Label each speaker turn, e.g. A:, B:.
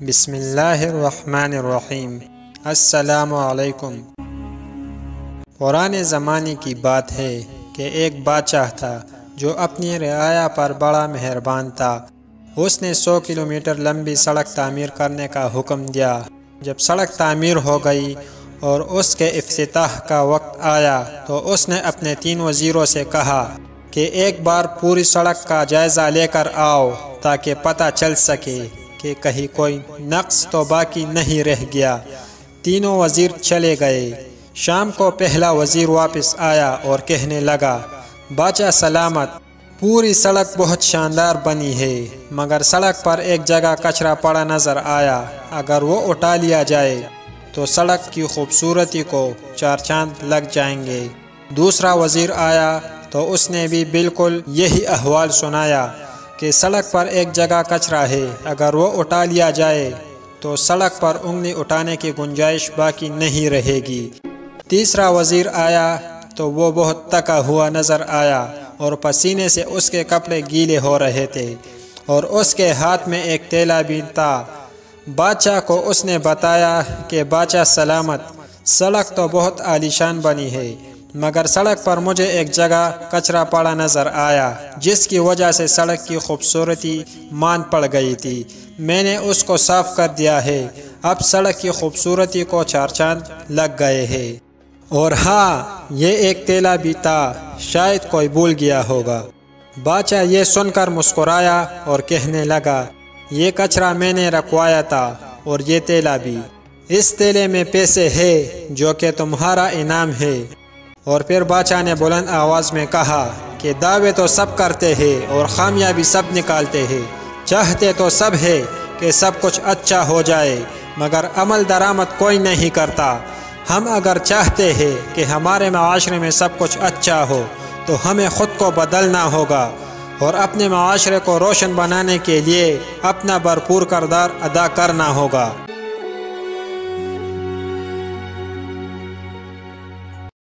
A: بسم اللہ الرحمن الرحیم۔ السلام علیکم۔ پرانے زمانے کی بات ہے کہ ایک بادشاہ تھا جو اپنی رعایا پر بڑا مہربان تھا۔ اس نے 100 کلومیٹر لمبی سڑک تعمیر کرنے کا حکم دیا۔ جب سڑک تعمیر ہو گئی اور اس کے افتتاح کا وقت آیا تو اس نے اپنے 3 وزیروں سے کہا کہ ایک بار پوری سڑک کا جائزہ لے کر آؤ تاکہ پتہ چل سکے کہ کہیں کوئی نقص تو باقی نہیں رہ گیا۔ تینوں وزیر چلے گئے۔ شام کو پہلا وزیر واپس آیا اور کہنے لگا، بادشاہ سلامت، پوری سڑک بہت شاندار بنی ہے، مگر سڑک پر ایک جگہ کچرا پڑا نظر آیا۔ اگر وہ اٹھا لیا جائے تو سڑک کی خوبصورتی کو 4 چاند لگ جائیں گے۔ دوسرا وزیر آیا تو اس نے بھی بالکل یہی احوال سنایا کہ سڑک پر ایک جگہ کچرا ہے، اگر وہ اٹھا لیا جائے تو سڑک پر انگلی اٹھانے کی گنجائش باقی نہیں رہے گی۔ تیسرا وزیر آیا تو وہ بہت تکا ہوا نظر آیا اور پسینے سے اس کے کپڑے گیلے ہو رہے تھے اور اس کے ہاتھ میں ایک تیلا بھی تھا۔ بادشاہ کو اس نے بتایا کہ بادشاہ سلامت، سڑک تو بہت عالیشان بنی ہے، مگر سڑک پر مجھے ایک جگہ کچرا پڑا نظر آیا جس کی وجہ سے سڑک کی خوبصورتی مان پڑ گئی تھی۔ میں نے اس کو صاف کر دیا ہے، اب سڑک کی خوبصورتی کو 4 چاند لگ گئے ہیں۔ اور ہاں، یہ ایک تیلا بھی تھا، شاید کوئی بھول گیا ہوگا۔ بادشاہ یہ سن کر مسکرایا اور کہنے لگا، یہ کچرا میں نے رکھوایا تھا اور یہ تیلا بھی۔ اس تیلے میں پیسے ہے جو کہ تمہارا انعام ہے۔ اور پھر بادشاہ نے بلند آواز میں کہا کہ دعوے تو سب کرتے ہیں اور خامیابی سب نکالتے ہیں، چاہتے تو سب ہے کہ سب کچھ اچھا ہو جائے، مگر عمل درآمد کوئی نہیں کرتا۔ ہم اگر چاہتے ہیں کہ ہمارے معاشرے میں سب کچھ اچھا ہو تو ہمیں خود کو بدلنا ہوگا اور اپنے معاشرے کو روشن بنانے کے لیے اپنا بھرپور کردار ادا کرنا ہوگا۔